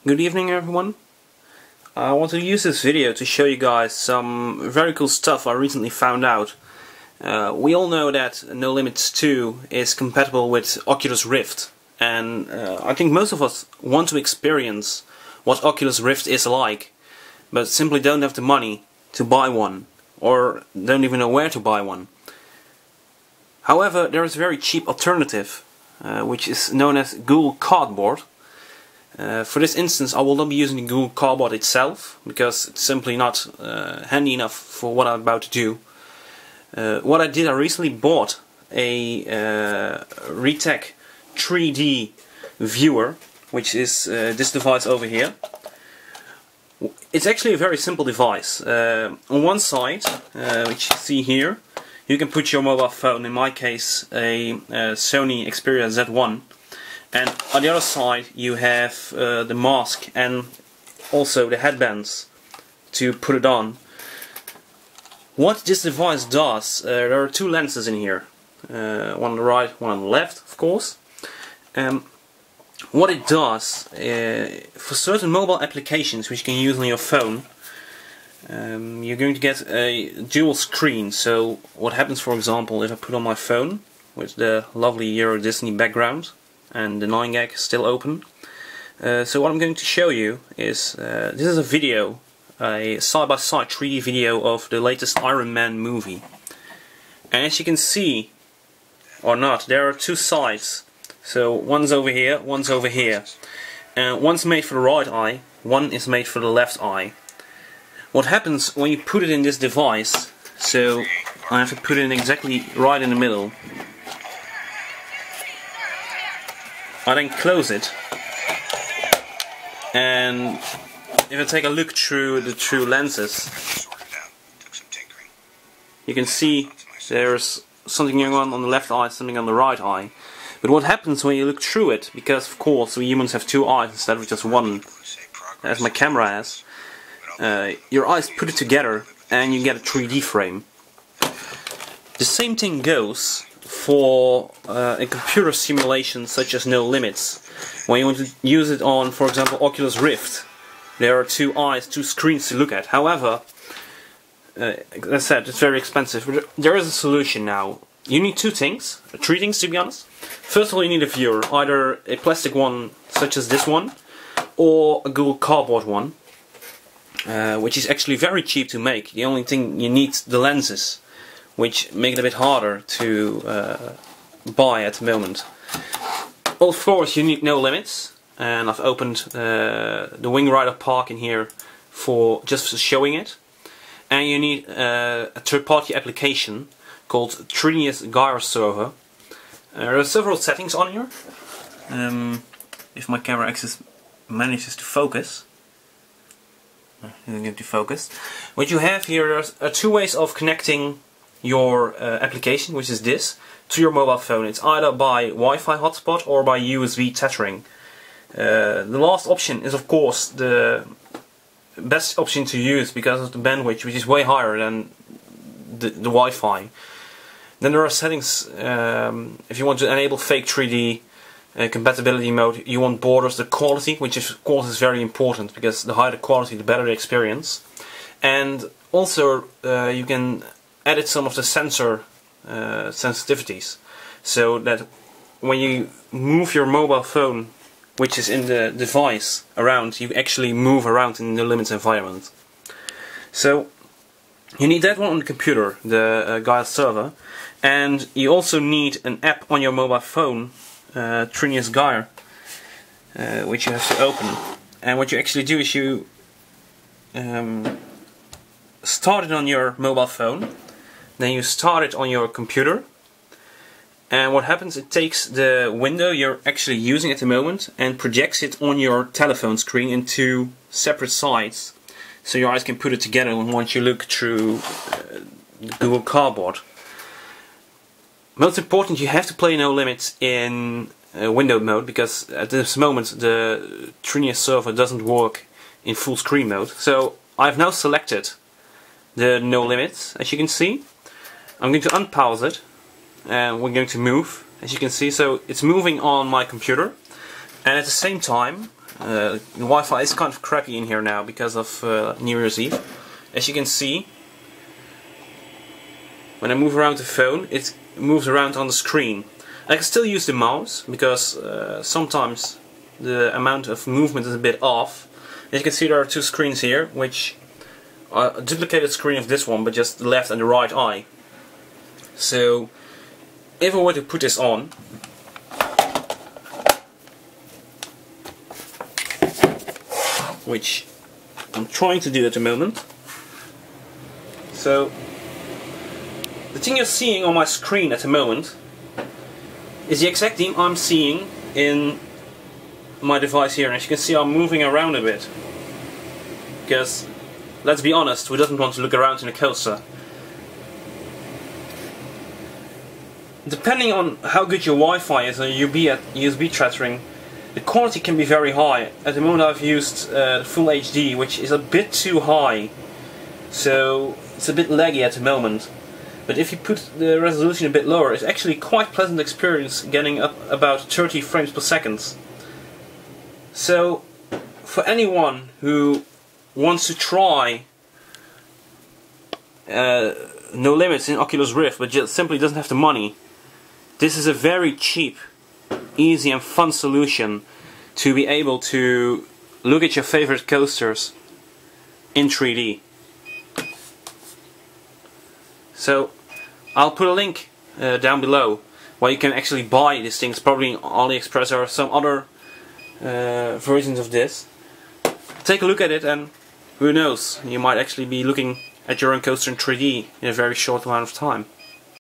Good evening everyone. I want to use this video to show you guys some very cool stuff I recently found out. We all know that Nolimits 2 is compatible with Oculus Rift, and I think most of us want to experience what Oculus Rift is like, but simply don't have the money to buy one, or don't even know where to buy one. However, there is a very cheap alternative, which is known as Google Cardboard. For this instance, I will not be using the Google Cardboard itself, because it's simply not handy enough for what I'm about to do. What I did, I recently bought a Retech 3D viewer, which is this device over here. It's actually a very simple device. On one side, which you see here, you can put your mobile phone, in my case a Sony Xperia Z1. And on the other side you have the mask and also the headbands to put it on. What this device does, there are two lenses in here, one on the right, one on the left, of course. What it does, for certain mobile applications which you can use on your phone, you're going to get a dual screen. So what happens, for example, if I put on my phone with the lovely Euro Disney background, and the 9gag is still open. So what I'm going to show you is, this is a video, a side-by-side 3D video of the latest Iron Man movie. And as you can see, or not, there are two sides. So one's over here, one's over here. And one's made for the right eye, one is made for the left eye. What happens when you put it in this device, so I have to put it in exactly right in the middle. I then close it, and if I take a look through the two lenses, you can see there's something going on the left eye, something on the right eye. But what happens when you look through it, because of course we humans have two eyes instead of just one, as my camera has, your eyes put it together and you get a 3D frame. The same thing goes for a computer simulation such as Nolimits. When you want to use it on, for example, Oculus Rift, there are two eyes, two screens to look at. However, as I said, it's very expensive. But there is a solution now. You need three things to be honest. First of all, you need a viewer, either a plastic one such as this one, or a Google Cardboard one, which is actually very cheap to make. The only thing you need the lenses, which make it a bit harder to buy at the moment. Well, of course you need Nolimits, and I've opened the Wing Rider Park in here for just for showing it. And you need a third-party application called 3DS Gyro Server. There are several settings on here. If my camera access manages to focus. Isn't going to focus. What you have here are two ways of connecting your application, which is this, to your mobile phone. It's either by Wi-Fi hotspot or by USB tethering. The last option is of course the best option to use because of the bandwidth, which is way higher than the Wi-Fi. Then there are settings, if you want to enable fake 3D compatibility mode, you want borders, the quality, which is, of course is very important, because the higher the quality the better the experience. And also you can edit some of the sensor sensitivities, so that when you move your mobile phone, which is in the device, around, you actually move around in the Nolimits environment. So you need that one on the computer, the Gyro server, and you also need an app on your mobile phone, 3DS Gyro, which you have to open. And what you actually do is you start it on your mobile phone, then you start it on your computer, and what happens, it takes the window you're actually using at the moment and projects it on your telephone screen in two separate sides, so your eyes can put it together once you look through Google Cardboard. Most important, you have to play Nolimits in windowed mode, because at this moment the 3DS server doesn't work in full screen mode. So I've now selected the Nolimits, as you can see. I'm going to unpause it, and we're going to move, as you can see. So it's moving on my computer, and at the same time The Wi-Fi is kind of crappy in here now because of New Year's Eve. As you can see, when I move around the phone, it moves around on the screen. I can still use the mouse because sometimes the amount of movement is a bit off. As you can see, there are two screens here, which are a duplicated screen of this one, but just the left and the right eye. So, if I were to put this on, which I'm trying to do at the moment. So, the thing you're seeing on my screen at the moment is the exact thing I'm seeing in my device here. And as you can see, I'm moving around a bit. Because, let's be honest, who doesn't want to look around in a coaster? Depending on how good your Wi-Fi is or USB tethering, the quality can be very high. At the moment I've used Full HD, which is a bit too high, so it's a bit laggy at the moment. But if you put the resolution a bit lower, it's actually quite pleasant experience, getting up about 30 frames per second. So for anyone who wants to try Nolimits in Oculus Rift but just simply doesn't have the money, this is a very cheap, easy and fun solution to be able to look at your favorite coasters in 3D. So I'll put a link down below where you can actually buy these things, probably on AliExpress or some other versions of this. Take a look at it, and who knows, you might actually be looking at your own coaster in 3D in a very short amount of time.